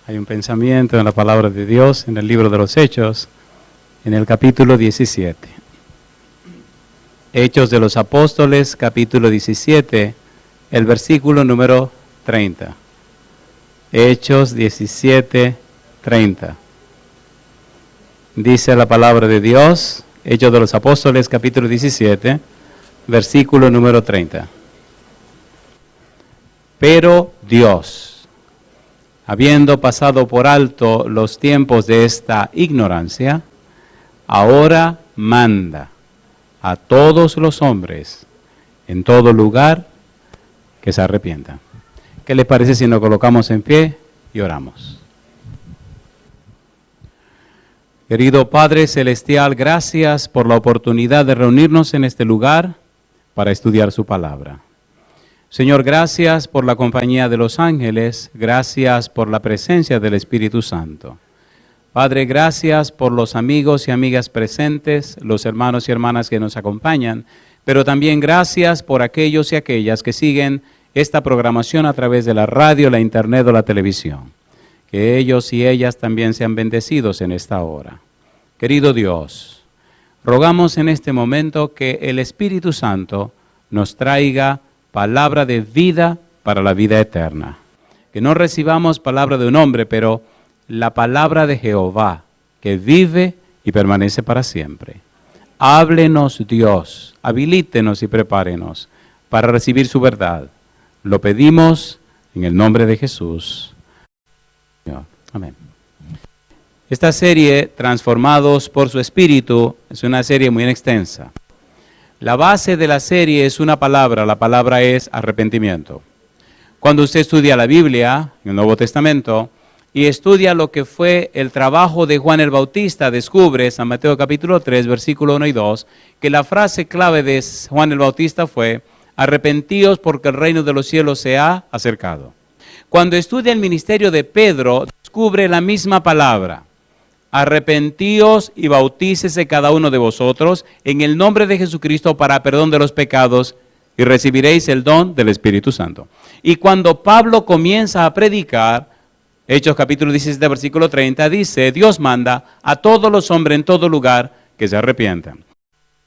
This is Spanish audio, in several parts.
Hay un pensamiento en la palabra de Dios, en el libro de los Hechos, en el capítulo 17. Hechos de los Apóstoles, capítulo 17, el versículo número 30. Hechos 17, 30. Dice la palabra de Dios, Hechos de los Apóstoles, capítulo 17, versículo número 30. Pero Dios, habiendo pasado por alto los tiempos de esta ignorancia, ahora manda a todos los hombres en todo lugar que se arrepientan. ¿Qué les parece si nos colocamos en pie y oramos? Querido Padre Celestial, gracias por la oportunidad de reunirnos en este lugar para estudiar su palabra. Señor, gracias por la compañía de los ángeles, gracias por la presencia del Espíritu Santo. Padre, gracias por los amigos y amigas presentes, los hermanos y hermanas que nos acompañan, pero también gracias por aquellos y aquellas que siguen esta programación a través de la radio, la internet o la televisión. Que ellos y ellas también sean bendecidos en esta hora. Querido Dios, rogamos en este momento que el Espíritu Santo nos traiga palabra de vida para la vida eterna. Que no recibamos palabra de un hombre, pero la palabra de Jehová, que vive y permanece para siempre. Háblenos Dios, habilítenos y prepárenos para recibir su verdad. Lo pedimos en el nombre de Jesús. Amén. Esta serie, Transformados por su Espíritu, es una serie muy extensa. La base de la serie es una palabra, la palabra es arrepentimiento. Cuando usted estudia la Biblia, en el Nuevo Testamento, y estudia lo que fue el trabajo de Juan el Bautista, descubre, San Mateo capítulo 3, versículo 1 y 2, que la frase clave de Juan el Bautista fue, arrepentíos porque el reino de los cielos se ha acercado. Cuando estudia el ministerio de Pedro, descubre la misma palabra. Arrepentíos y bautícese cada uno de vosotros en el nombre de Jesucristo para perdón de los pecados y recibiréis el don del Espíritu Santo. Y cuando Pablo comienza a predicar, Hechos capítulo 17, versículo 30, dice, Dios manda a todos los hombres en todo lugar que se arrepientan.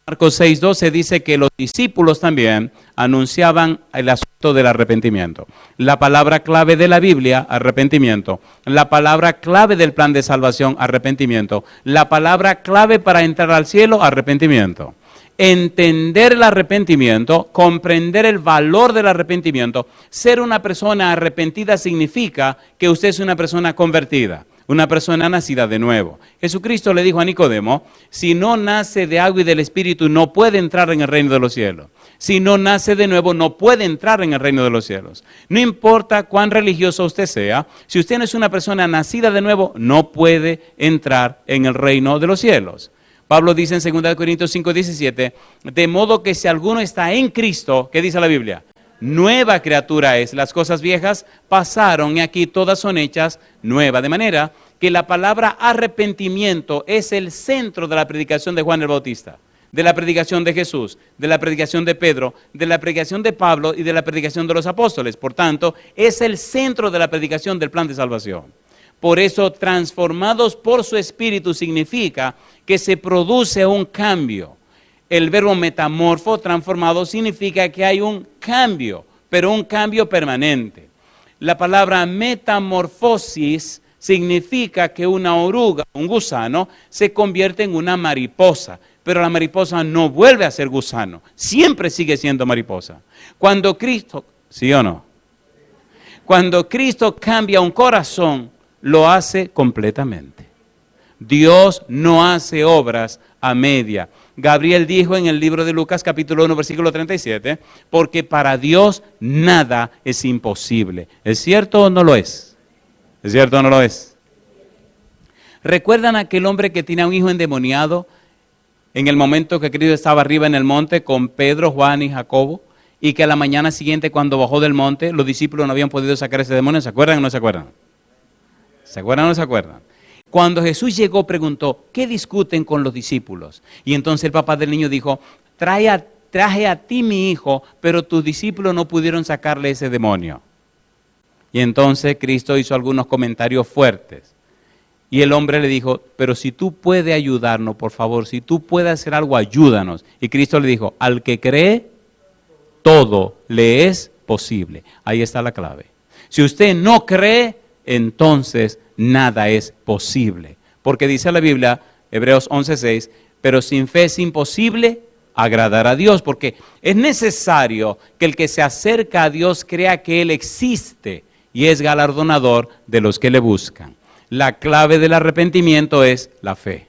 Marcos 6:12 dice que los discípulos también anunciaban el asunto del arrepentimiento. La palabra clave de la Biblia, arrepentimiento. La palabra clave del plan de salvación, arrepentimiento. La palabra clave para entrar al cielo, arrepentimiento. Entender el arrepentimiento, comprender el valor del arrepentimiento. Ser una persona arrepentida significa que usted es una persona convertida. Una persona nacida de nuevo. Jesucristo le dijo a Nicodemo, si no nace de agua y del Espíritu, no puede entrar en el reino de los cielos. Si no nace de nuevo, no puede entrar en el reino de los cielos. No importa cuán religioso usted sea, si usted no es una persona nacida de nuevo, no puede entrar en el reino de los cielos. Pablo dice en 2 Corintios 5:17, de modo que si alguno está en Cristo, ¿qué dice la Biblia? Nueva criatura es, las cosas viejas pasaron y aquí todas son hechas nuevas. De manera que la palabra arrepentimiento es el centro de la predicación de Juan el Bautista, de la predicación de Jesús, de la predicación de Pedro, de la predicación de Pablo y de la predicación de los apóstoles. Por tanto, es el centro de la predicación del plan de salvación. Por eso, transformados por su Espíritu significa que se produce un cambio. El verbo metamorfo, transformado, significa que hay un cambio, pero un cambio permanente. La palabra metamorfosis significa que una oruga, un gusano, se convierte en una mariposa, pero la mariposa no vuelve a ser gusano, siempre sigue siendo mariposa. Cuando Cristo, ¿sí o no? Cuando Cristo cambia un corazón, lo hace completamente. Dios no hace obras a media. Gabriel dijo en el libro de Lucas capítulo 1 versículo 37, porque para Dios nada es imposible. ¿Es cierto o no lo es? ¿Es cierto o no lo es? ¿Recuerdan aquel hombre que tenía un hijo endemoniado en el momento que Cristo estaba arriba en el monte con Pedro, Juan y Jacobo? Y que a la mañana siguiente cuando bajó del monte los discípulos no habían podido sacar ese demonio. ¿Se acuerdan o no se acuerdan? ¿Se acuerdan o no se acuerdan? Cuando Jesús llegó, preguntó, ¿qué discuten con los discípulos? Y entonces el papá del niño dijo, traje a ti mi hijo, pero tus discípulos no pudieron sacarle ese demonio. Y entonces Cristo hizo algunos comentarios fuertes. Y el hombre le dijo, pero si tú puedes ayudarnos, por favor, si tú puedes hacer algo, ayúdanos. Y Cristo le dijo, al que cree, todo le es posible. Ahí está la clave. Si usted no cree, entonces nada es posible. Porque dice la Biblia, Hebreos 11:6, pero sin fe es imposible agradar a Dios, porque es necesario que el que se acerca a Dios crea que Él existe y es galardonador de los que le buscan. La clave del arrepentimiento es la fe.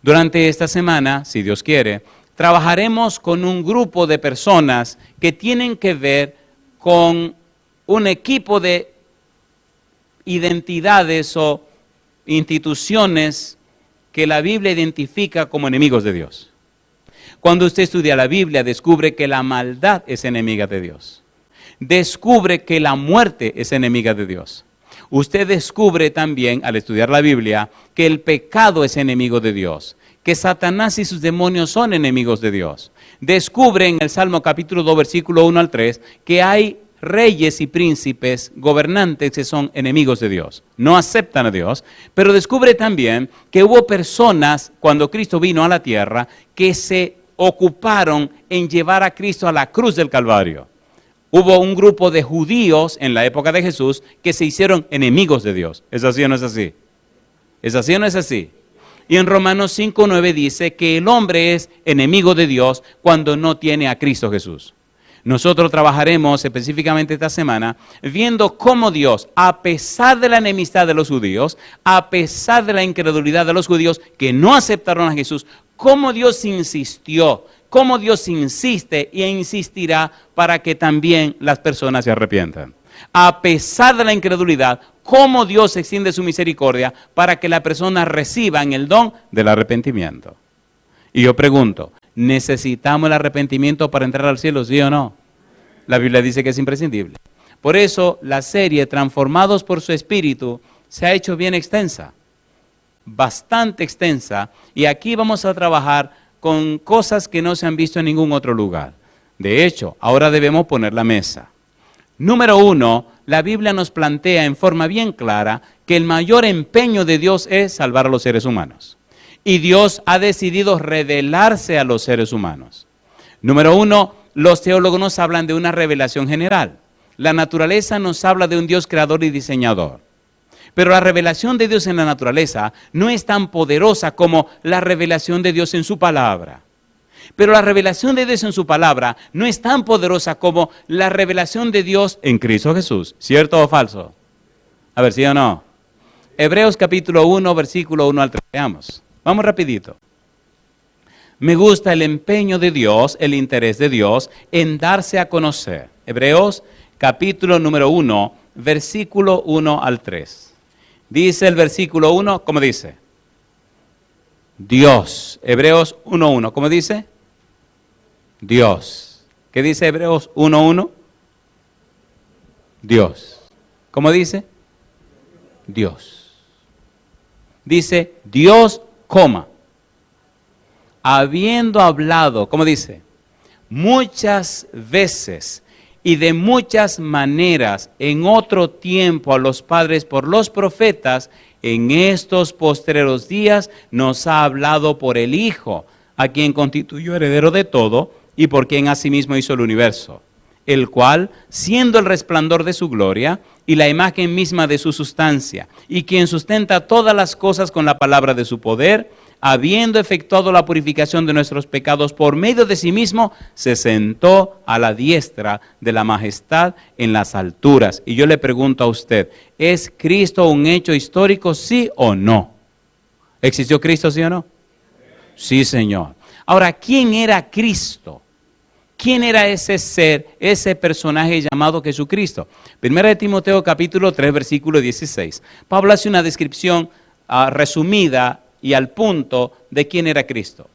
Durante esta semana, si Dios quiere, trabajaremos con un grupo de personas que tienen que ver con un equipo de identidades o instituciones que la Biblia identifica como enemigos de Dios. Cuando usted estudia la Biblia, descubre que la maldad es enemiga de Dios. Descubre que la muerte es enemiga de Dios. Usted descubre también, al estudiar la Biblia, que el pecado es enemigo de Dios, que Satanás y sus demonios son enemigos de Dios. Descubre en el Salmo capítulo 2, versículo 1 al 3, que hay reyes y príncipes, gobernantes que son enemigos de Dios, no aceptan a Dios, pero descubre también que hubo personas, cuando Cristo vino a la tierra, que se ocuparon en llevar a Cristo a la cruz del Calvario. Hubo un grupo de judíos en la época de Jesús que se hicieron enemigos de Dios. ¿Es así o no es así? ¿Es así o no es así? Y en Romanos 5:9 dice que el hombre es enemigo de Dios cuando no tiene a Cristo Jesús. Nosotros trabajaremos específicamente esta semana viendo cómo Dios, a pesar de la enemistad de los judíos, a pesar de la incredulidad de los judíos que no aceptaron a Jesús, cómo Dios insistió, cómo Dios insiste e insistirá para que también las personas se arrepientan. A pesar de la incredulidad, cómo Dios extiende su misericordia para que la persona reciba el don del arrepentimiento. Y yo pregunto, ¿necesitamos el arrepentimiento para entrar al cielo, sí o no? La Biblia dice que es imprescindible. Por eso la serie Transformados por su Espíritu se ha hecho bien extensa, bastante extensa, y aquí vamos a trabajar con cosas que no se han visto en ningún otro lugar. De hecho, ahora debemos poner la mesa. Número 1, la Biblia nos plantea en forma bien clara que el mayor empeño de Dios es salvar a los seres humanos. Y Dios ha decidido revelarse a los seres humanos. Número 1, los teólogos nos hablan de una revelación general. La naturaleza nos habla de un Dios creador y diseñador. Pero la revelación de Dios en la naturaleza no es tan poderosa como la revelación de Dios en su palabra. Pero la revelación de Dios en su palabra no es tan poderosa como la revelación de Dios en Cristo Jesús. ¿Cierto o falso? A ver, ¿sí o no? Hebreos capítulo 1, versículo 1 al 3. Veamos. Vamos rapidito. Me gusta el empeño de Dios, el interés de Dios en darse a conocer. Hebreos capítulo número 1, versículo 1 al 3. Dice el versículo 1, ¿cómo dice? Dios. Hebreos 1:1, ¿cómo dice? Dios. ¿Qué dice Hebreos 1:1? Dios. ¿Cómo dice? Dios. Dice Dios, coma. Habiendo hablado, ¿cómo dice? Muchas veces y de muchas maneras en otro tiempo a los padres por los profetas, en estos postreros días nos ha hablado por el Hijo, a quien constituyó heredero de todo y por quien asimismo hizo el universo, el cual, siendo el resplandor de su gloria y la imagen misma de su sustancia, y quien sustenta todas las cosas con la palabra de su poder, habiendo efectuado la purificación de nuestros pecados por medio de sí mismo, se sentó a la diestra de la majestad en las alturas. Y yo le pregunto a usted, ¿es Cristo un hecho histórico, sí o no? ¿Existió Cristo, sí o no? Sí, Señor. Ahora, ¿quién era Cristo? ¿Quién era ese ser, ese personaje llamado Jesucristo? Primera de Timoteo capítulo 3, versículo 16. Pablo hace una descripción resumida y al punto de quién era Cristo.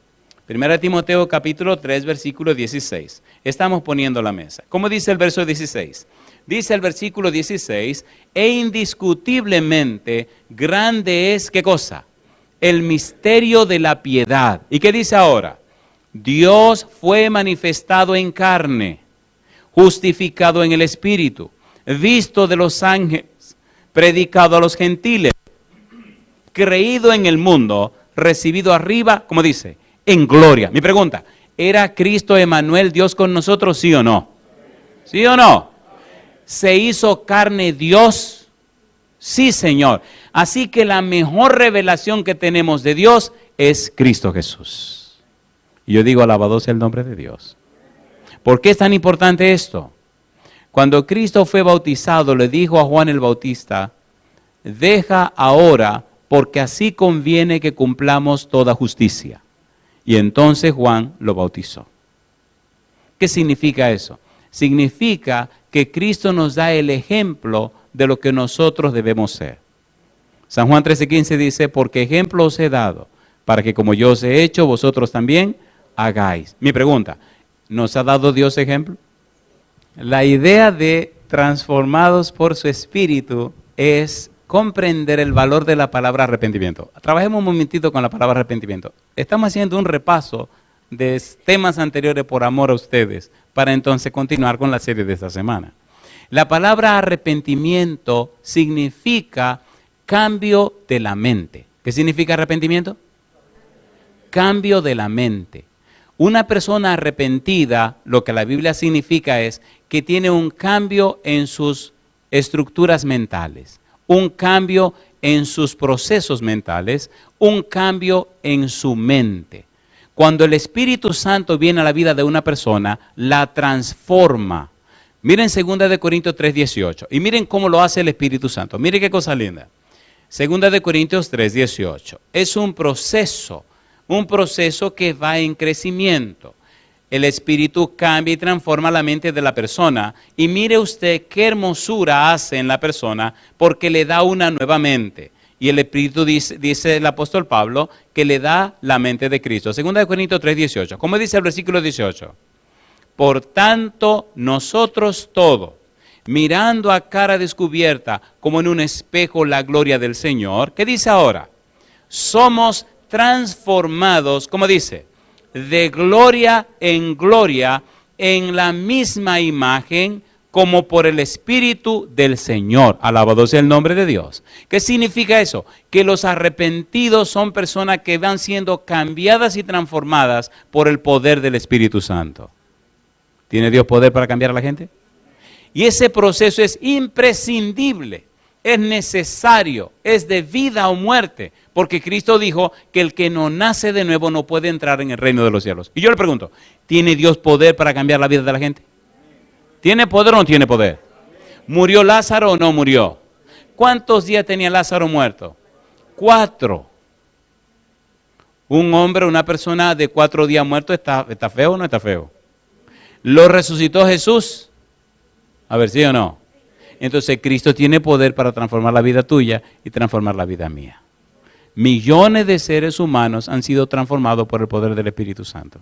Primera de Timoteo capítulo 3, versículo 16. Estamos poniendo la mesa. ¿Cómo dice el verso 16? Dice el versículo 16, e indiscutiblemente grande es, ¿qué cosa? El misterio de la piedad. ¿Y qué dice ahora? Dios fue manifestado en carne, justificado en el Espíritu, visto de los ángeles, predicado a los gentiles, creído en el mundo, recibido arriba, como dice, en gloria. Mi pregunta, ¿era Cristo Emmanuel, Dios con nosotros, sí o no? ¿Sí o no? ¿Se hizo carne Dios? Sí, Señor. Así que la mejor revelación que tenemos de Dios es Cristo Jesús. Y yo digo, alabado sea el nombre de Dios. ¿Por qué es tan importante esto? Cuando Cristo fue bautizado, le dijo a Juan el Bautista, deja ahora, porque así conviene que cumplamos toda justicia. Y entonces Juan lo bautizó. ¿Qué significa eso? Significa que Cristo nos da el ejemplo de lo que nosotros debemos ser. San Juan 13:15 dice, porque ejemplo os he dado, para que como yo os he hecho, vosotros también hagáis. Mi pregunta, ¿nos ha dado Dios ejemplo? La idea de transformados por su Espíritu es comprender el valor de la palabra arrepentimiento. Trabajemos un momentito con la palabra arrepentimiento. Estamos haciendo un repaso de temas anteriores por amor a ustedes, para entonces continuar con la serie de esta semana. La palabra arrepentimiento significa cambio de la mente. ¿Qué significa arrepentimiento? Cambio de la mente. Una persona arrepentida, lo que la Biblia significa es que tiene un cambio en sus estructuras mentales, un cambio en sus procesos mentales, un cambio en su mente. Cuando el Espíritu Santo viene a la vida de una persona, la transforma. Miren 2 Corintios 3:18 y miren cómo lo hace el Espíritu Santo. Miren qué cosa linda. 2 Corintios 3:18 es un proceso que va en crecimiento. El Espíritu cambia y transforma la mente de la persona. Y mire usted qué hermosura hace en la persona porque le da una nueva mente. Y el Espíritu dice el apóstol Pablo que le da la mente de Cristo. 2 Corintios 3:18. ¿Cómo dice el versículo 18? Por tanto, nosotros todos, mirando a cara descubierta como en un espejo la gloria del Señor, ¿qué dice ahora? Somos transformados, ¿cómo dice? De gloria en gloria, en la misma imagen, como por el Espíritu del Señor. Alabado sea el nombre de Dios. ¿Qué significa eso? Que los arrepentidos son personas que van siendo cambiadas y transformadas por el poder del Espíritu Santo. ¿Tiene Dios poder para cambiar a la gente? Y ese proceso es imprescindible, es necesario, es de vida o muerte, porque Cristo dijo que el que no nace de nuevo no puede entrar en el reino de los cielos. Y yo le pregunto, ¿tiene Dios poder para cambiar la vida de la gente? ¿Tiene poder o no tiene poder? ¿Murió Lázaro o no murió? ¿Cuántos días tenía Lázaro muerto? 4. Un hombre, una persona de 4 días muerto, ¿está feo o no está feo? ¿Lo resucitó Jesús? A ver, ¿sí o no? Entonces Cristo tiene poder para transformar la vida tuya y transformar la vida mía. Millones de seres humanos han sido transformados por el poder del Espíritu Santo.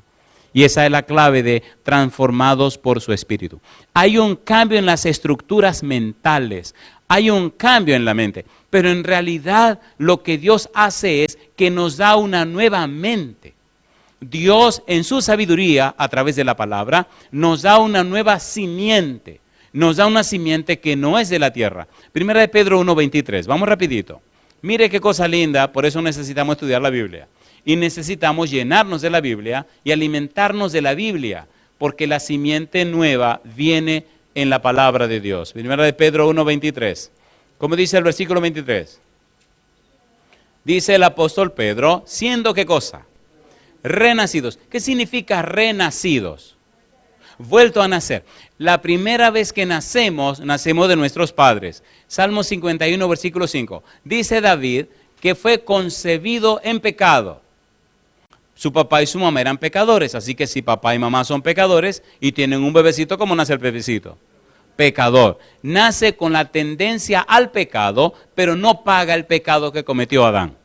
Y esa es la clave de transformados por su Espíritu. Hay un cambio en las estructuras mentales, hay un cambio en la mente, pero en realidad lo que Dios hace es que nos da una nueva mente. Dios en su sabiduría, a través de la palabra, nos da una nueva simiente. Nos da una simiente que no es de la tierra. Primera de Pedro 1:23, vamos rapidito. Mire qué cosa linda, por eso necesitamos estudiar la Biblia. Y necesitamos llenarnos de la Biblia y alimentarnos de la Biblia, porque la simiente nueva viene en la palabra de Dios. Primera de Pedro 1:23. ¿Cómo dice el versículo 23? Dice el apóstol Pedro, siendo ¿qué cosa? Renacidos. ¿Qué significa renacidos? Vuelto a nacer. La primera vez que nacemos de nuestros padres. Salmo 51, versículo 5. Dice David que fue concebido en pecado. Su papá y su mamá eran pecadores, así que si papá y mamá son pecadores y tienen un bebecito, ¿cómo nace el bebecito? Pecador. Nace con la tendencia al pecado, pero no paga el pecado que cometió Adán.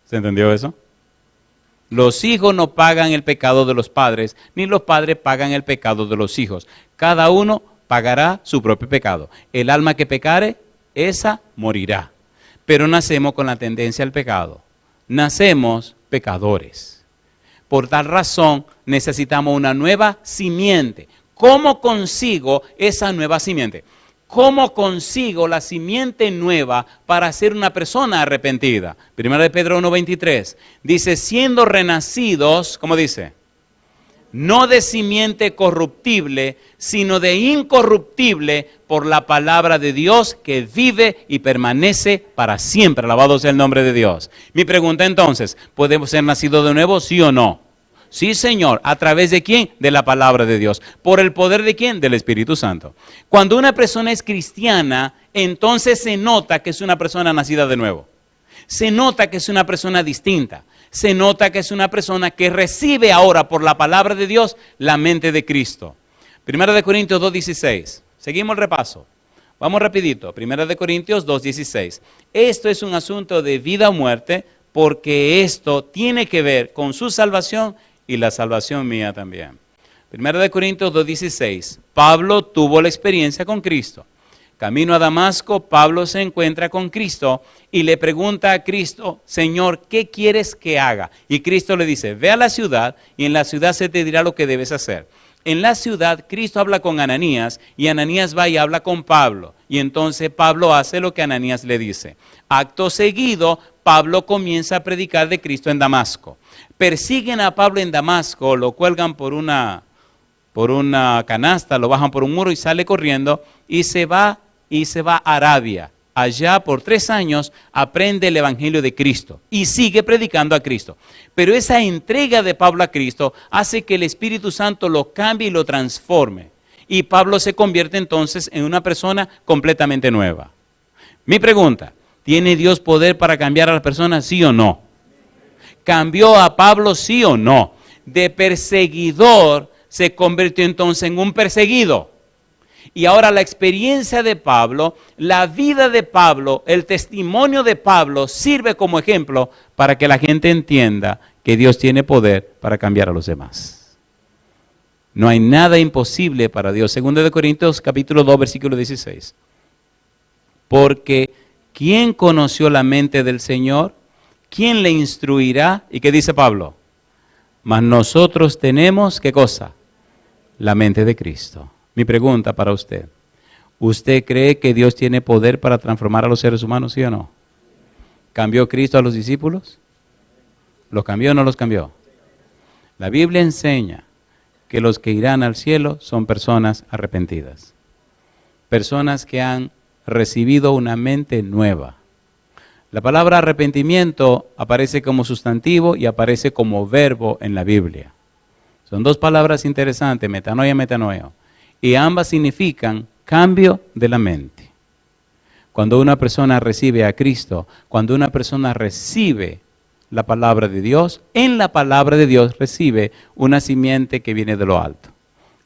¿Se entendió eso? Los hijos no pagan el pecado de los padres, ni los padres pagan el pecado de los hijos. Cada uno pagará su propio pecado. El alma que pecare, esa morirá. Pero nacemos con la tendencia al pecado. Nacemos pecadores. Por tal razón necesitamos una nueva simiente. ¿Cómo consigo esa nueva simiente? ¿Cómo consigo la simiente nueva para ser una persona arrepentida? 1 Pedro 1:23 dice, siendo renacidos, ¿cómo dice? No de simiente corruptible, sino de incorruptible por la palabra de Dios que vive y permanece para siempre. Alabado sea el nombre de Dios. Mi pregunta entonces, ¿podemos ser nacidos de nuevo, sí o no? Sí, Señor. ¿A través de quién? De la palabra de Dios. ¿Por el poder de quién? Del Espíritu Santo. Cuando una persona es cristiana, entonces se nota que es una persona nacida de nuevo. Se nota que es una persona distinta. Se nota que es una persona que recibe ahora por la palabra de Dios la mente de Cristo. 1 Corintios 2:16. Seguimos el repaso. Vamos rapidito. 1 Corintios 2:16. Esto es un asunto de vida o muerte porque esto tiene que ver con su salvación y la salvación mía también. 1 Corintios 2:16. Pablo tuvo la experiencia con Cristo. Camino a Damasco, Pablo se encuentra con Cristo y le pregunta a Cristo, Señor, ¿qué quieres que haga? Y Cristo le dice, ve a la ciudad y en la ciudad se te dirá lo que debes hacer. En la ciudad, Cristo habla con Ananías y Ananías va y habla con Pablo. Y entonces Pablo hace lo que Ananías le dice. Acto seguido, Pablo comienza a predicar de Cristo en Damasco. Persiguen a Pablo en Damasco, lo cuelgan por una canasta, lo bajan por un muro y sale corriendo y se va a Arabia. Allá por 3 años aprende el Evangelio de Cristo y sigue predicando a Cristo. Pero esa entrega de Pablo a Cristo hace que el Espíritu Santo lo cambie y lo transforme. Y Pablo se convierte entonces en una persona completamente nueva. Mi pregunta, ¿tiene Dios poder para cambiar a las personas, sí o no? ¿Cambió a Pablo, sí o no? De perseguidor se convirtió entonces en un perseguido. Y ahora la experiencia de Pablo, la vida de Pablo, el testimonio de Pablo sirve como ejemplo para que la gente entienda que Dios tiene poder para cambiar a los demás. No hay nada imposible para Dios. 2 Corintios capítulo 2, versículo 16. Porque ¿quién conoció la mente del Señor? ¿Quién le instruirá? ¿Y qué dice Pablo? Mas nosotros tenemos, ¿qué cosa? La mente de Cristo. Mi pregunta para usted, ¿usted cree que Dios tiene poder para transformar a los seres humanos, sí o no? ¿Cambió Cristo a los discípulos? ¿Los cambió o no los cambió? La Biblia enseña que los que irán al cielo son personas arrepentidas. Personas que han recibido una mente nueva. La palabra arrepentimiento aparece como sustantivo y aparece como verbo en la Biblia. Son 2 palabras interesantes, metanoia y metanoeo. Y ambas significan cambio de la mente. Cuando una persona recibe a Cristo, cuando una persona recibe la palabra de Dios, en la palabra de Dios recibe una simiente que viene de lo alto.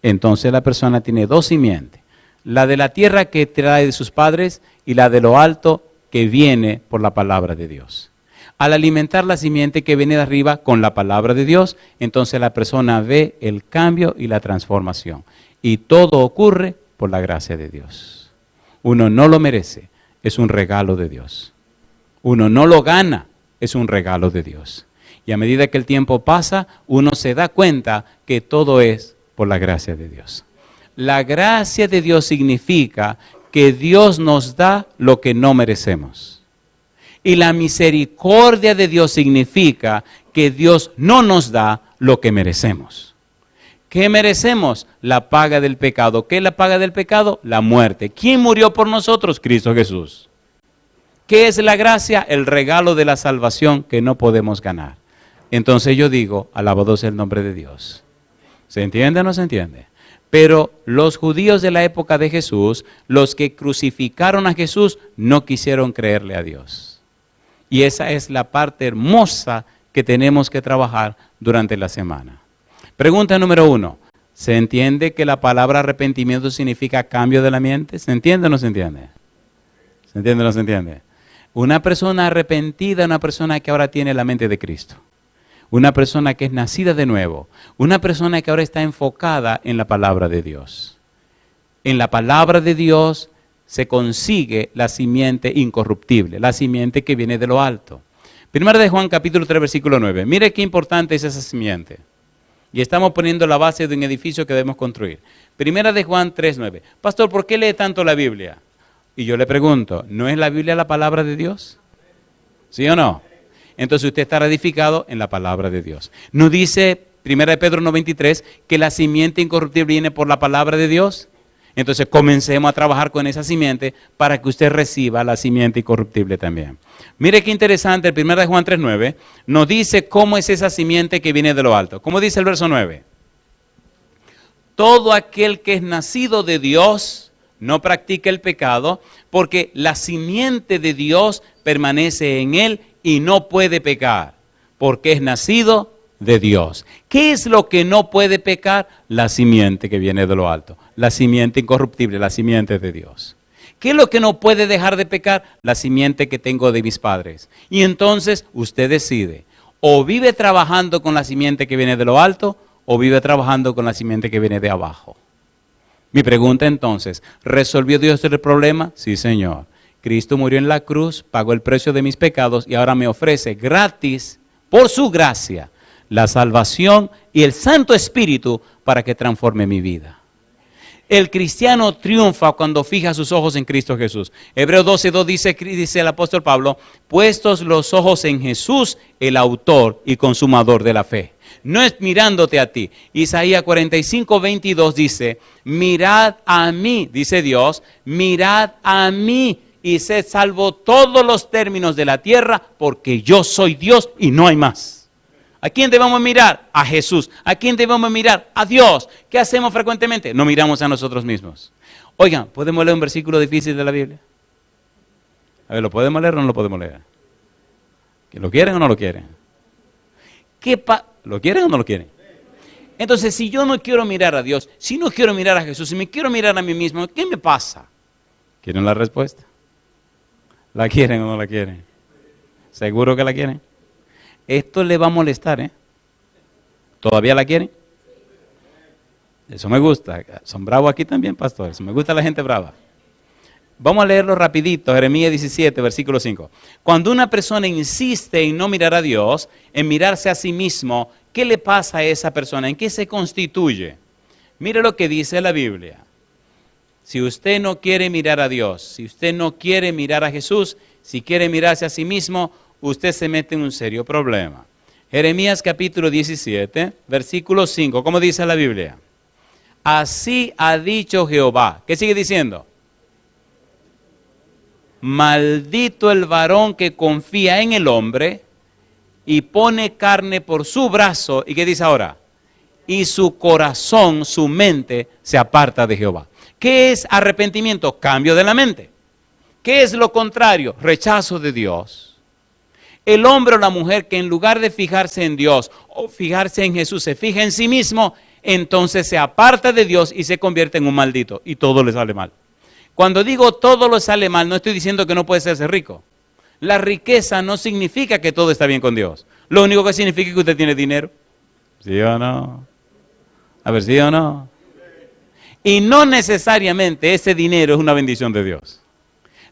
Entonces la persona tiene 2 simientes. La de la tierra que trae de sus padres y la de lo alto que viene por la palabra de Dios. Al alimentar la simiente que viene de arriba con la palabra de Dios, entonces la persona ve el cambio y la transformación. Y todo ocurre por la gracia de Dios. Uno no lo merece, es un regalo de Dios. Uno no lo gana, es un regalo de Dios. Y a medida que el tiempo pasa, uno se da cuenta que todo es por la gracia de Dios. La gracia de Dios significa que Dios nos da lo que no merecemos. Y la misericordia de Dios significa que Dios no nos da lo que merecemos. ¿Qué merecemos? La paga del pecado. ¿Qué es la paga del pecado? La muerte. ¿Quién murió por nosotros? Cristo Jesús. ¿Qué es la gracia? El regalo de la salvación que no podemos ganar. Entonces yo digo, alabado sea el nombre de Dios. ¿Se entiende o no se entiende? Pero los judíos de la época de Jesús, los que crucificaron a Jesús, no quisieron creerle a Dios. Y esa es la parte hermosa que tenemos que trabajar durante la semana. Pregunta número 1. ¿Se entiende que la palabra arrepentimiento significa cambio de la mente? ¿Se entiende o no se entiende? ¿Se entiende o no se entiende? Una persona arrepentida, una persona que ahora tiene la mente de Cristo. Una persona que es nacida de nuevo. Una persona que ahora está enfocada en la palabra de Dios. En la palabra de Dios se consigue la simiente incorruptible, la simiente que viene de lo alto. Primera de Juan capítulo 3 versículo 9. Mire qué importante es esa simiente. Y estamos poniendo la base de un edificio que debemos construir. Primera de Juan 3:9. Pastor, ¿por qué lee tanto la Biblia? Y yo le pregunto, ¿no es la Biblia la palabra de Dios? ¿Sí o no? Entonces usted estará edificado en la palabra de Dios. ¿No dice Primera de Pedro 1:23 que la simiente incorruptible viene por la palabra de Dios? Entonces comencemos a trabajar con esa simiente para que usted reciba la simiente incorruptible también. Mire qué interesante, el 1 de Juan 3:9 nos dice cómo es esa simiente que viene de lo alto. ¿Cómo dice el verso 9? Todo aquel que es nacido de Dios no practica el pecado, porque la simiente de Dios permanece en él y no puede pecar, porque es nacido de Dios. ¿Qué es lo que no puede pecar? La simiente que viene de lo alto, la simiente incorruptible, la simiente de Dios. ¿Qué es lo que no puede dejar de pecar? La simiente que tengo de mis padres. Y entonces usted decide, o vive trabajando con la simiente que viene de lo alto, o vive trabajando con la simiente que viene de abajo. Mi pregunta entonces, ¿resolvió Dios el problema? Sí, Señor. Cristo murió en la cruz, pagó el precio de mis pecados y ahora me ofrece gratis, por su gracia, la salvación y el Santo Espíritu para que transforme mi vida. El cristiano triunfa cuando fija sus ojos en Cristo Jesús. Hebreos 12:2 dice el apóstol Pablo, puestos los ojos en Jesús, el autor y consumador de la fe. No es mirándote a ti. Isaías 45:22 dice, mirad a mí, dice Dios, mirad a mí y sed salvo todos los términos de la tierra, porque yo soy Dios y no hay más. ¿A quién debemos mirar? A Jesús. ¿A quién debemos mirar? A Dios. ¿Qué hacemos frecuentemente? No miramos a nosotros mismos. Oigan, ¿podemos leer un versículo difícil de la Biblia? A ver, ¿lo podemos leer o no lo podemos leer? ¿Lo quieren o no lo quieren? ¿Lo quieren o no lo quieren? Entonces, si yo no quiero mirar a Dios, si no quiero mirar a Jesús, si me quiero mirar a mí mismo, ¿qué me pasa? ¿Quieren la respuesta? ¿La quieren o no la quieren? ¿Seguro que la quieren? Esto le va a molestar, ¿eh? ¿Todavía la quieren? Eso me gusta. Son bravos aquí también, pastores. Me gusta la gente brava. Vamos a leerlo rapidito, Jeremías 17, versículo 5. Cuando una persona insiste en no mirar a Dios, en mirarse a sí mismo, ¿qué le pasa a esa persona? ¿En qué se constituye? Mire lo que dice la Biblia. Si usted no quiere mirar a Dios, si usted no quiere mirar a Jesús, si quiere mirarse a sí mismo, usted se mete en un serio problema. Jeremías capítulo 17, versículo 5. ¿Cómo dice la Biblia? Así ha dicho Jehová. ¿Qué sigue diciendo? Maldito el varón que confía en el hombre y pone carne por su brazo. ¿Y qué dice ahora? Y su corazón, su mente, se aparta de Jehová. ¿Qué es arrepentimiento? Cambio de la mente. ¿Qué es lo contrario? Rechazo de Dios. El hombre o la mujer que en lugar de fijarse en Dios o fijarse en Jesús, se fija en sí mismo, entonces se aparta de Dios y se convierte en un maldito y todo le sale mal. Cuando digo todo le sale mal, no estoy diciendo que no puede serse rico. La riqueza no significa que todo está bien con Dios. Lo único que significa es que usted tiene dinero. ¿Sí o no? A ver, ¿sí o no? Y no necesariamente ese dinero es una bendición de Dios.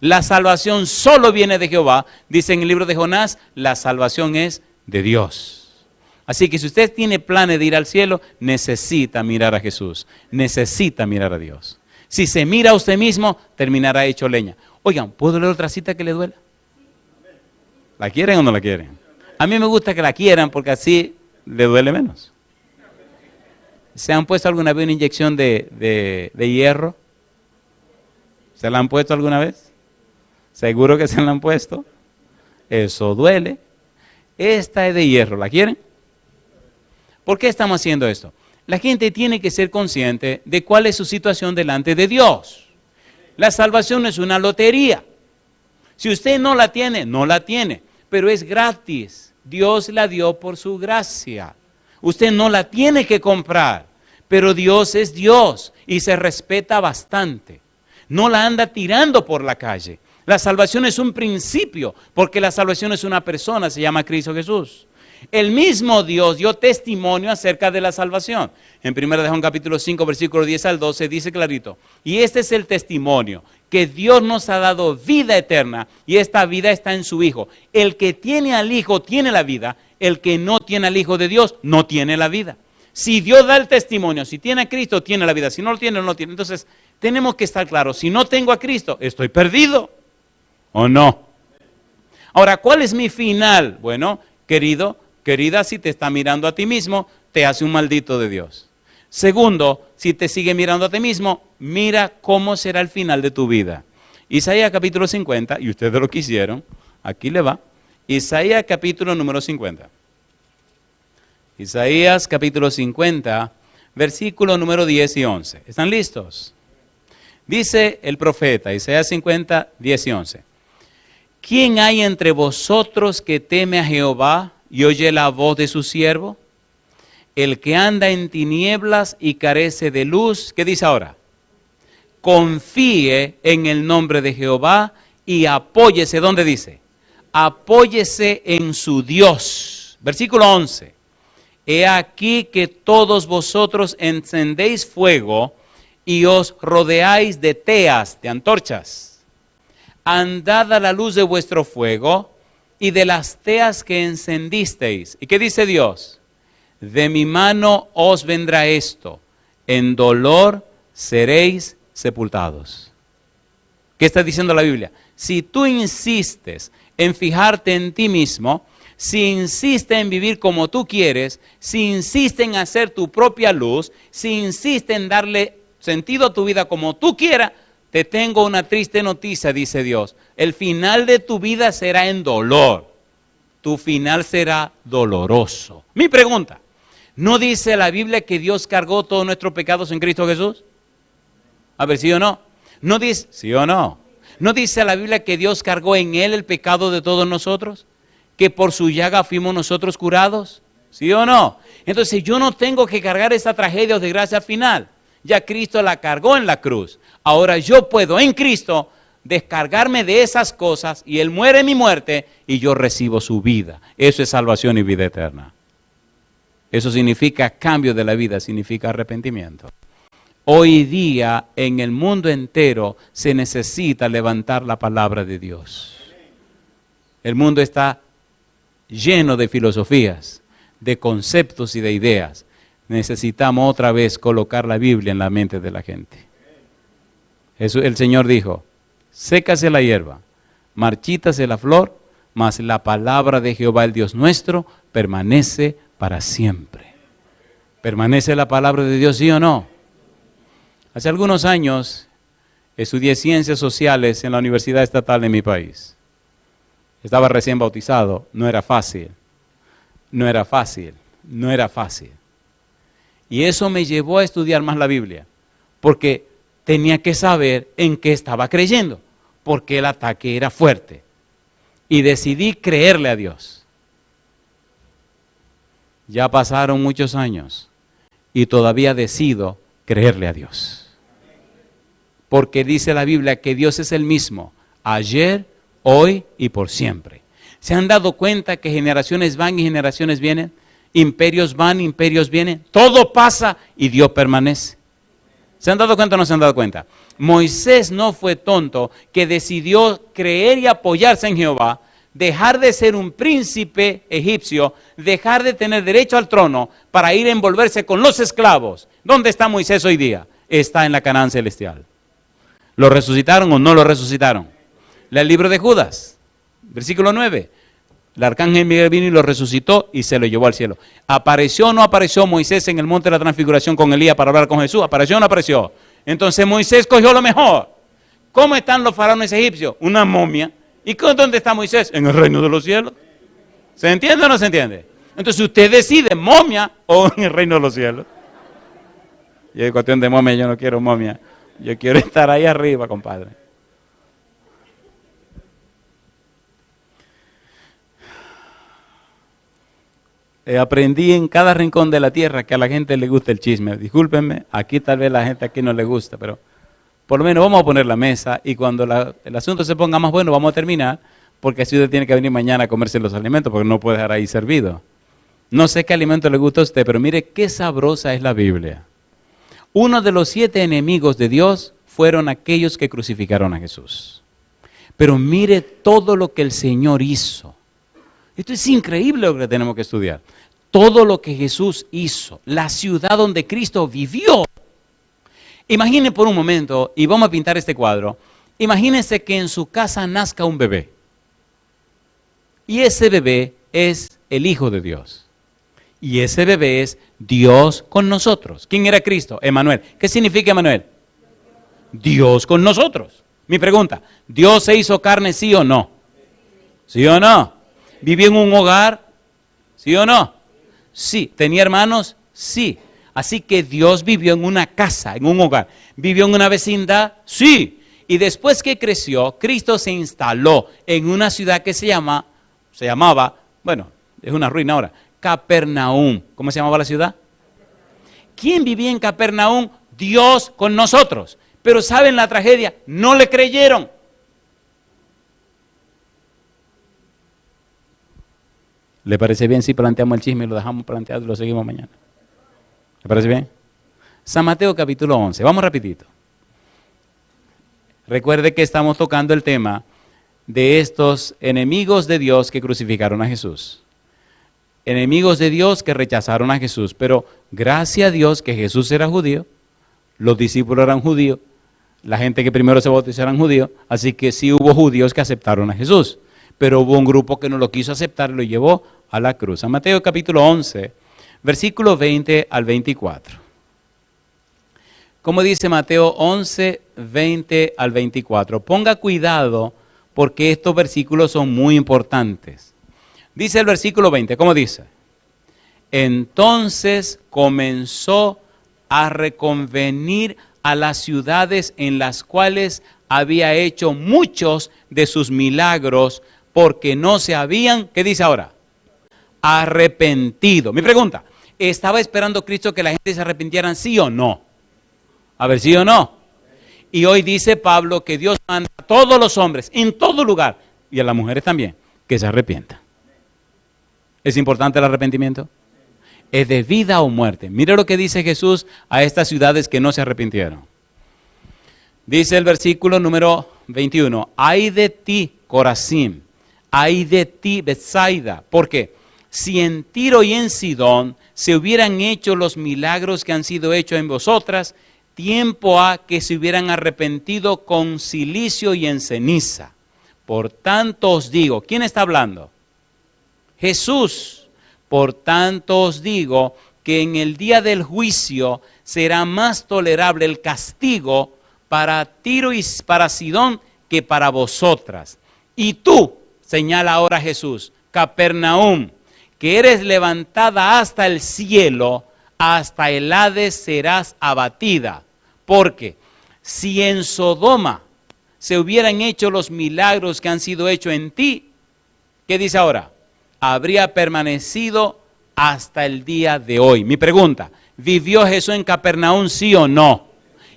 La salvación solo viene de Jehová. Dice en el libro de Jonás, la salvación es de Dios. Así que si usted tiene planes de ir al cielo, necesita mirar a Jesús. Necesita mirar a Dios. Si se mira a usted mismo, terminará hecho leña. Oigan, ¿puedo leer otra cita que le duela? ¿La quieren o no la quieren? A mí me gusta que la quieran porque así le duele menos. ¿Se han puesto alguna vez una inyección de hierro? ¿Se la han puesto alguna vez? ¿Seguro que se la han puesto? Eso duele. Esta es de hierro, ¿la quieren? ¿Por qué estamos haciendo esto? La gente tiene que ser consciente de cuál es su situación delante de Dios. La salvación no es una lotería. Si usted no la tiene, no la tiene, pero es gratis. Dios la dio por su gracia. Usted no la tiene que comprar, pero Dios es Dios y se respeta bastante. No la anda tirando por la calle. La salvación es un principio, porque la salvación es una persona, se llama Cristo Jesús. El mismo Dios dio testimonio acerca de la salvación. En 1 de Juan capítulo 5, versículo 10 al 12, dice clarito, y este es el testimonio, que Dios nos ha dado vida eterna, y esta vida está en su Hijo. El que tiene al Hijo tiene la vida, el que no tiene al Hijo de Dios no tiene la vida. Si Dios da el testimonio, si tiene a Cristo, tiene la vida. Si no lo tiene, no lo tiene. Entonces, tenemos que estar claros. Si no tengo a Cristo, ¿estoy perdido o no? Ahora, ¿cuál es mi final? Bueno, querido, querida, si te está mirando a ti mismo, te hace un maldito de Dios. Segundo, si te sigue mirando a ti mismo, mira cómo será el final de tu vida. Isaías capítulo 50, y ustedes lo quisieron, aquí le va. Isaías capítulo número 50. Isaías capítulo 50, versículo número 10 y 11. ¿Están listos? Dice el profeta, Isaías 50, 10 y 11. ¿Quién hay entre vosotros que teme a Jehová y oye la voz de su siervo? El que anda en tinieblas y carece de luz, ¿qué dice ahora? Confíe en el nombre de Jehová y apóyese, ¿dónde dice? Apóyese en su Dios. Versículo 11. He aquí que todos vosotros encendéis fuego y os rodeáis de teas, de antorchas. Andad a la luz de vuestro fuego y de las teas que encendisteis. ¿Y qué dice Dios? De mi mano os vendrá esto, en dolor seréis sepultados. ¿Qué está diciendo la Biblia? Si tú insistes en fijarte en ti mismo, si insistes en vivir como tú quieres, si insistes en hacer tu propia luz, si insistes en darle sentido a tu vida como tú quieras, te tengo una triste noticia, dice Dios. El final de tu vida será en dolor. Tu final será doloroso. Mi pregunta, ¿no dice la Biblia que Dios cargó todos nuestros pecados en Cristo Jesús? A ver, ¿sí o no? ¿No dice, sí o no? ¿No dice la Biblia que Dios cargó en Él el pecado de todos nosotros? ¿Que por su llaga fuimos nosotros curados? ¿Sí o no? Entonces yo no tengo que cargar esa tragedia o desgracia final. Ya Cristo la cargó en la cruz. Ahora yo puedo en Cristo descargarme de esas cosas y Él muere mi muerte y yo recibo su vida. Eso es salvación y vida eterna. Eso significa cambio de la vida, significa arrepentimiento. Hoy día en el mundo entero se necesita levantar la palabra de Dios. El mundo está lleno de filosofías, de conceptos y de ideas. Necesitamos otra vez colocar la Biblia en la mente de la gente. Eso, el Señor dijo, sécase la hierba, marchítase la flor, mas la palabra de Jehová el Dios nuestro permanece para siempre. ¿Permanece la palabra de Dios, sí o no? Hace algunos años estudié ciencias sociales en la Universidad Estatal de mi país. Estaba recién bautizado, no era fácil. Y eso me llevó a estudiar más la Biblia, porque tenía que saber en qué estaba creyendo, porque el ataque era fuerte. Y decidí creerle a Dios. Ya pasaron muchos años y todavía decido creerle a Dios. Porque dice la Biblia que Dios es el mismo, ayer, hoy y por siempre. ¿Se han dado cuenta que generaciones van y generaciones vienen? Imperios van, imperios vienen. Todo pasa y Dios permanece. ¿Se han dado cuenta o no se han dado cuenta? Moisés no fue tonto que decidió creer y apoyarse en Jehová, dejar de ser un príncipe egipcio, dejar de tener derecho al trono para ir a envolverse con los esclavos. ¿Dónde está Moisés hoy día? Está en la Canaán celestial. ¿Lo resucitaron o no lo resucitaron? Lea el libro de Judas, versículo 9. El arcángel Miguel vino y lo resucitó y se lo llevó al cielo. ¿Apareció o no apareció Moisés en el monte de la transfiguración con Elías para hablar con Jesús? ¿Apareció o no apareció? Entonces Moisés cogió lo mejor. ¿Cómo están los faraones egipcios? Una momia. ¿Y dónde está Moisés? En el reino de los cielos. ¿Se entiende o no se entiende? Entonces usted decide, momia o en el reino de los cielos. Y es cuestión de momia, yo no quiero momia. Yo quiero estar ahí arriba, compadre. Aprendí en cada rincón de la tierra que a la gente le gusta el chisme. Discúlpenme, aquí tal vez la gente aquí no le gusta, pero por lo menos vamos a poner la mesa y cuando el asunto se ponga más bueno vamos a terminar, porque así usted tiene que venir mañana a comerse los alimentos, porque no puede dejar ahí servido. No sé qué alimento le gusta a usted, pero mire qué sabrosa es la Biblia. Uno de los 7 enemigos de Dios fueron aquellos que crucificaron a Jesús. Pero mire todo lo que el Señor hizo. Esto es increíble lo que tenemos que estudiar. todo lo que Jesús hizo, la ciudad donde Cristo vivió. Imaginen por un momento, y vamos a pintar este cuadro, imagínense que en su casa nazca un bebé. Y ese bebé es el Hijo de Dios. Y ese bebé es Dios con nosotros. ¿Quién era Cristo? Emmanuel. ¿Qué significa Emmanuel? Dios con nosotros. Mi pregunta, ¿Dios se hizo carne, sí o no? ¿Sí o no? ¿Vivió en un hogar? ¿Sí o no? Sí. ¿Tenía hermanos? Sí. Así que Dios vivió en una casa, en un hogar. ¿Vivió en una vecindad? Sí. Y después que creció, Cristo se instaló en una ciudad que se llamaba, bueno, es una ruina ahora, Capernaum. ¿Cómo se llamaba la ciudad? ¿Quién vivía en Capernaum? Dios con nosotros. Pero ¿saben la tragedia? No le creyeron. ¿Le parece bien si planteamos el chisme y lo dejamos planteado y lo seguimos mañana? ¿Le parece bien? San Mateo capítulo 11. Vamos rapidito. Recuerde que estamos tocando el tema de estos enemigos de Dios que crucificaron a Jesús. Enemigos de Dios que rechazaron a Jesús. Pero gracias a Dios que Jesús era judío, los discípulos eran judíos, la gente que primero se bautizó eran judíos, así que sí hubo judíos que aceptaron a Jesús. Pero hubo un grupo que no lo quiso aceptar y lo llevó a la cruz. San Mateo capítulo 11, versículo 20 al 24. Como dice Mateo 11, 20 al 24. Ponga cuidado porque estos versículos son muy importantes. Dice el versículo 20, ¿cómo dice? Entonces comenzó a reconvenir a las ciudades en las cuales había hecho muchos de sus milagros, porque no se habían, ¿qué dice ahora? Arrepentido. Mi pregunta, ¿estaba esperando Cristo que la gente se arrepintieran, sí o no? A ver, sí o no. Y hoy dice Pablo que Dios manda a todos los hombres, en todo lugar, y a las mujeres también, que se arrepientan. ¿Es importante el arrepentimiento? Es de vida o muerte. Mire lo que dice Jesús a estas ciudades que no se arrepintieron. Dice el versículo número 21, ay de ti, Corazín, ay de ti, Betsaida, porque si en Tiro y en Sidón se hubieran hecho los milagros que han sido hechos en vosotras, tiempo ha que se hubieran arrepentido con cilicio y en ceniza. Por tanto os digo, ¿quién está hablando? Jesús. Por tanto os digo que en el día del juicio será más tolerable el castigo para Tiro y para Sidón que para vosotras. Y tú, señala ahora Jesús, Capernaum, que eres levantada hasta el cielo, hasta el Hades serás abatida. Porque si en Sodoma se hubieran hecho los milagros que han sido hechos en ti, ¿qué dice ahora? Habría permanecido hasta el día de hoy. Mi pregunta, ¿vivió Jesús en Capernaum, sí o no?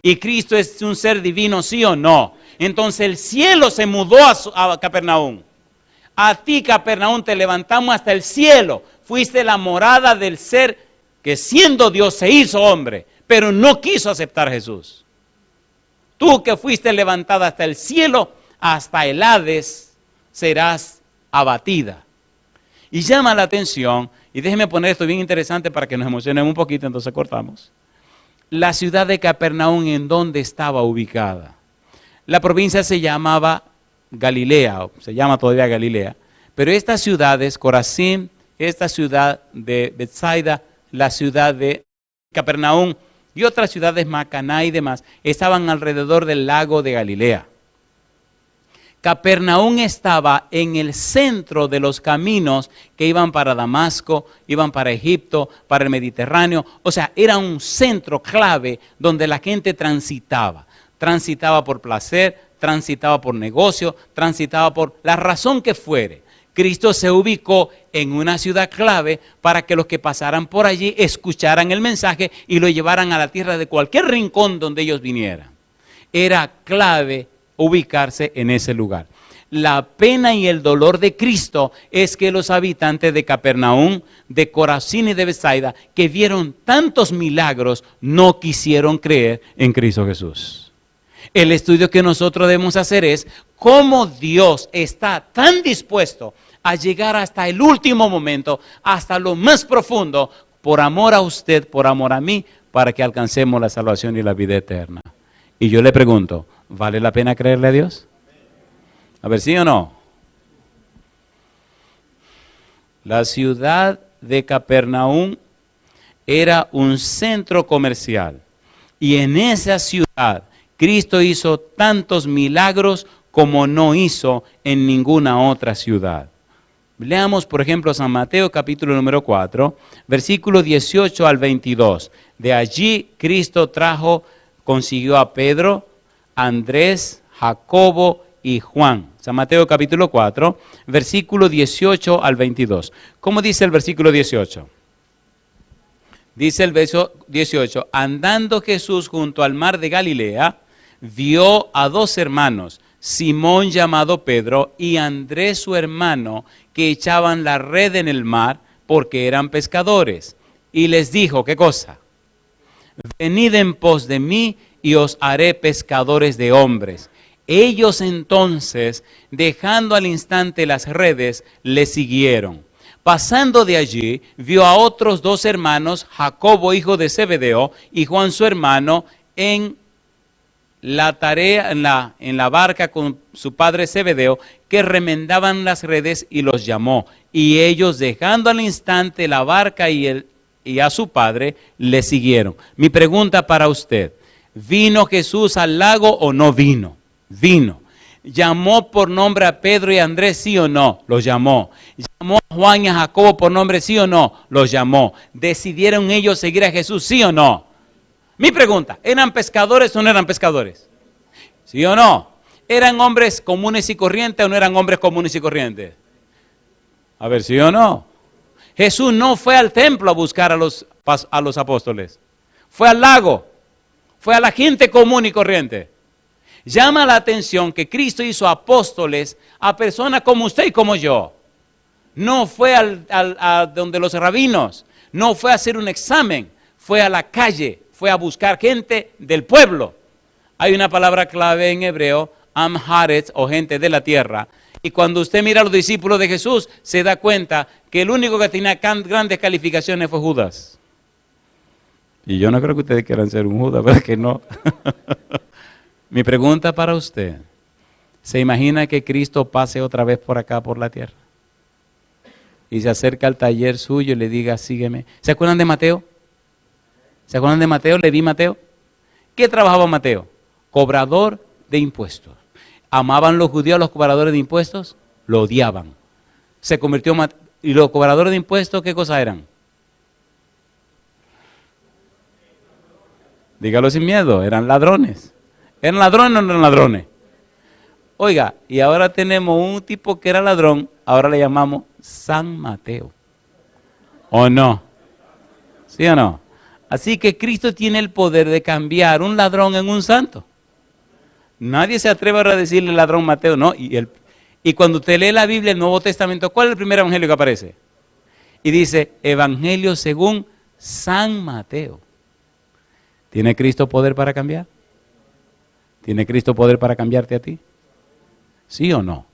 ¿Y Cristo es un ser divino, sí o no? Entonces el cielo se mudó a Capernaum. A ti, Capernaum, te levantamos hasta el cielo. Fuiste la morada del ser que siendo Dios se hizo hombre, pero no quiso aceptar a Jesús. Tú que fuiste levantada hasta el cielo, hasta el Hades, serás abatida. Y llama la atención, y déjeme poner esto bien interesante para que nos emocionemos un poquito, entonces cortamos. La ciudad de Capernaum, ¿en dónde estaba ubicada? La provincia se llamaba Galilea, o se llama todavía Galilea, pero estas ciudades, Corazín, esta ciudad de Betsaida, la ciudad de Capernaum y otras ciudades, Macaná y demás, estaban alrededor del lago de Galilea. Capernaum estaba en el centro de los caminos que iban para Damasco, iban para Egipto, para el Mediterráneo. O sea, era un centro clave donde la gente transitaba. Transitaba por placer, transitaba por negocio, transitaba por la razón que fuere. Cristo se ubicó en una ciudad clave para que los que pasaran por allí escucharan el mensaje y lo llevaran a la tierra de cualquier rincón donde ellos vinieran. Era clave ubicarse en ese lugar. La pena y el dolor de Cristo es que los habitantes de Capernaum, de Corazín y de Betsaida, que vieron tantos milagros, no quisieron creer en Cristo Jesús. El estudio que nosotros debemos hacer es cómo Dios está tan dispuesto a llegar hasta el último momento, hasta lo más profundo, por amor a usted, por amor a mí, para que alcancemos la salvación y la vida eterna. Y yo le pregunto, ¿vale la pena creerle a Dios? A ver, ¿sí o no? La ciudad de Capernaum era un centro comercial. Y en esa ciudad, Cristo hizo tantos milagros como no hizo en ninguna otra ciudad. Leamos, por ejemplo, San Mateo, capítulo número 4, versículo 18 al 22. De allí Cristo consiguió a Pedro, Andrés, Jacobo y Juan. San Mateo, capítulo 4, versículo 18 al 22. ¿Cómo dice el versículo 18? Dice el verso 18, andando Jesús junto al mar de Galilea, vio a dos hermanos, Simón llamado Pedro y Andrés su hermano, que echaban la red en el mar porque eran pescadores. Y les dijo, ¿qué cosa? Venid en pos de mí y os haré pescadores de hombres. Ellos entonces, dejando al instante las redes, le siguieron. Pasando de allí, vio a otros dos hermanos, Jacobo hijo de Zebedeo y Juan su hermano, en la barca con su padre Zebedeo, que remendaban las redes, y los llamó. Y ellos, dejando al instante la barca y a su padre, le siguieron. Mi pregunta para usted, ¿vino Jesús al lago o no vino? Vino. ¿Llamó por nombre a Pedro y a Andrés, sí o no? Los llamó. ¿Llamó a Juan y a Jacobo por nombre, sí o no? Los llamó. ¿Decidieron ellos seguir a Jesús, sí o no? Mi pregunta, ¿eran pescadores o no eran pescadores? ¿Sí o no? ¿Eran hombres comunes y corrientes o no eran hombres comunes y corrientes? A ver, ¿sí o no? Jesús no fue al templo a buscar a los apóstoles. Fue al lago. Fue a la gente común y corriente. Llama la atención que Cristo hizo apóstoles a personas como usted y como yo. No fue a donde los rabinos, no fue a hacer un examen, fue a la calle, fue a buscar gente del pueblo. Hay una palabra clave en hebreo, am haaretz, o gente de la tierra. Y cuando usted mira a los discípulos de Jesús, se da cuenta que el único que tenía grandes calificaciones fue Judas. Y yo no creo que ustedes quieran ser un Judas, ¿verdad que no? Mi pregunta para usted, ¿se imagina que Cristo pase otra vez por acá, por la tierra? Y se acerca al taller suyo y le diga, sígueme. ¿Se acuerdan de Mateo? ¿Se acuerdan de Mateo? ¿Le vi Mateo? ¿Qué trabajaba Mateo? Cobrador de impuestos. ¿Amaban los judíos a los cobradores de impuestos? Lo odiaban. Se convirtió, y los cobradores de impuestos, ¿qué cosa eran? Dígalo sin miedo, eran ladrones. ¿Eran ladrones o no eran ladrones? Oiga, y ahora tenemos un tipo que era ladrón, ahora le llamamos San Mateo. ¿O no? ¿Sí o no? Así que Cristo tiene el poder de cambiar un ladrón en un santo. Nadie se atreve a decirle ladrón Mateo, ¿no? Y cuando usted lee la Biblia, el Nuevo Testamento, ¿cuál es el primer evangelio que aparece? Y dice, Evangelio según San Mateo. ¿Tiene Cristo poder para cambiar? ¿Tiene Cristo poder para cambiarte a ti? ¿Sí o no?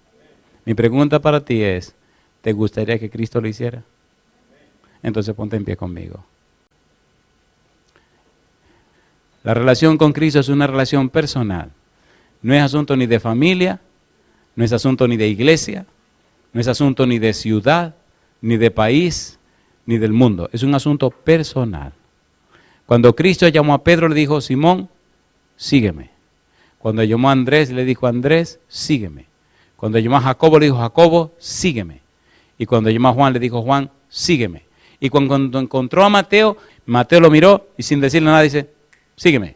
Mi pregunta para ti es, ¿te gustaría que Cristo lo hiciera? Entonces ponte en pie conmigo. La relación con Cristo es una relación personal. No es asunto ni de familia, no es asunto ni de iglesia, no es asunto ni de ciudad, ni de país, ni del mundo. Es un asunto personal. Cuando Cristo llamó a Pedro, le dijo, Simón, sígueme. Cuando llamó a Andrés, le dijo, Andrés, sígueme. Cuando llamó a Jacobo, le dijo, Jacobo, sígueme. Y cuando llamó a Juan, le dijo, Juan, sígueme. Y cuando encontró a Mateo, Mateo lo miró y sin decirle nada dice, sígueme.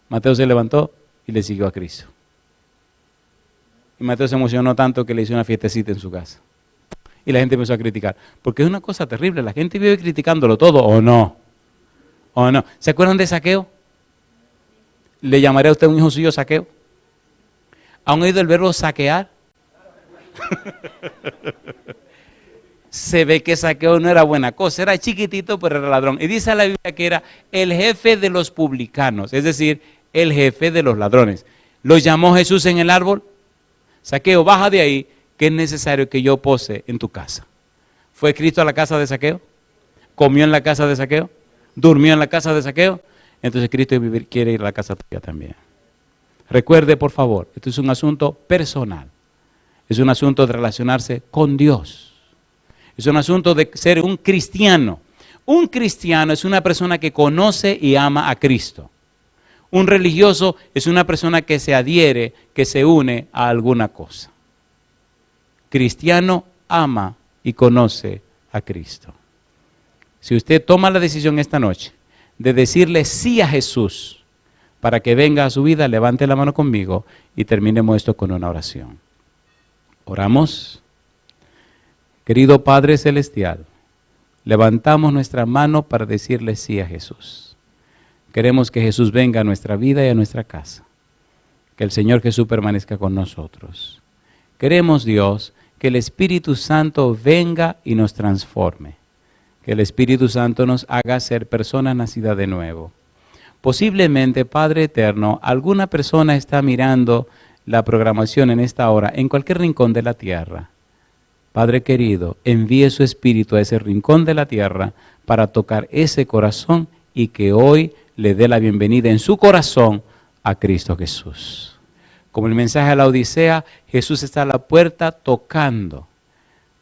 Mateo se levantó y le siguió a Cristo. Y Mateo se emocionó tanto que le hizo una fiestecita en su casa. Y la gente empezó a criticar. Porque es una cosa terrible, la gente vive criticándolo todo, ¿o no? ¿O no? ¿Se acuerdan de Zaqueo? ¿Le llamaría a usted un hijo suyo Zaqueo? ¿Han oído el verbo saquear? Se ve que Zaqueo no era buena cosa, era chiquitito pero era ladrón. Y dice la Biblia que era el jefe de los publicanos, es decir, el jefe de los ladrones. ¿Lo llamó Jesús en el árbol? Zaqueo, baja de ahí, que es necesario que yo pose en tu casa. ¿Fue Cristo a la casa de Zaqueo? ¿Comió en la casa de Zaqueo? ¿Durmió en la casa de Zaqueo? Entonces Cristo quiere ir a la casa tuya también. Recuerde, por favor, esto es un asunto personal. Es un asunto de relacionarse con Dios. Es un asunto de ser un cristiano. Un cristiano es una persona que conoce y ama a Cristo. Un religioso es una persona que se adhiere, que se une a alguna cosa. Cristiano ama y conoce a Cristo. Si usted toma la decisión esta noche de decirle sí a Jesús para que venga a su vida, levante la mano conmigo y terminemos esto con una oración. Oramos. Querido Padre Celestial, levantamos nuestra mano para decirle sí a Jesús. Queremos que Jesús venga a nuestra vida y a nuestra casa. Que el Señor Jesús permanezca con nosotros. Queremos, Dios, que el Espíritu Santo venga y nos transforme. Que el Espíritu Santo nos haga ser personas nacidas de nuevo. Posiblemente, Padre Eterno, alguna persona está mirando la programación en esta hora en cualquier rincón de la tierra. Padre querido, envíe su Espíritu a ese rincón de la tierra para tocar ese corazón y que hoy le dé la bienvenida en su corazón a Cristo Jesús. Como el mensaje a la Odisea, Jesús está a la puerta tocando.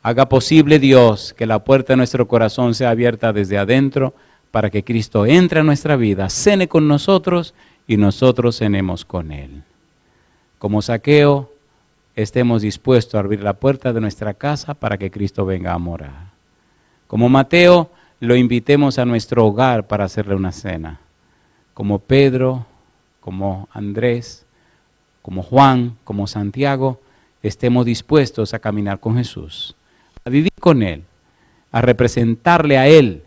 Haga posible, Dios, que la puerta de nuestro corazón sea abierta desde adentro para que Cristo entre a nuestra vida, cene con nosotros y nosotros cenemos con Él. Como Zaqueo, estemos dispuestos a abrir la puerta de nuestra casa para que Cristo venga a morar. Como Mateo, lo invitemos a nuestro hogar para hacerle una cena. Como Pedro, como Andrés, como Juan, como Santiago, estemos dispuestos a caminar con Jesús, a vivir con Él, a representarle a Él,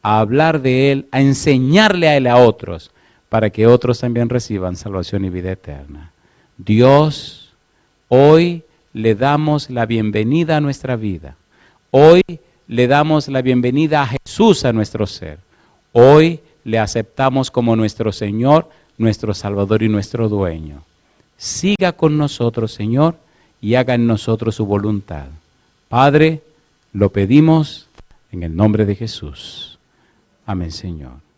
a hablar de Él, a enseñarle a Él a otros, para que otros también reciban salvación y vida eterna. Dios, hoy le damos la bienvenida a nuestra vida. Hoy le damos la bienvenida a Jesús a nuestro ser. Hoy le aceptamos como nuestro Señor, nuestro Salvador y nuestro Dueño. Siga con nosotros, Señor, y haga en nosotros su voluntad. Padre, lo pedimos en el nombre de Jesús. Amén, Señor.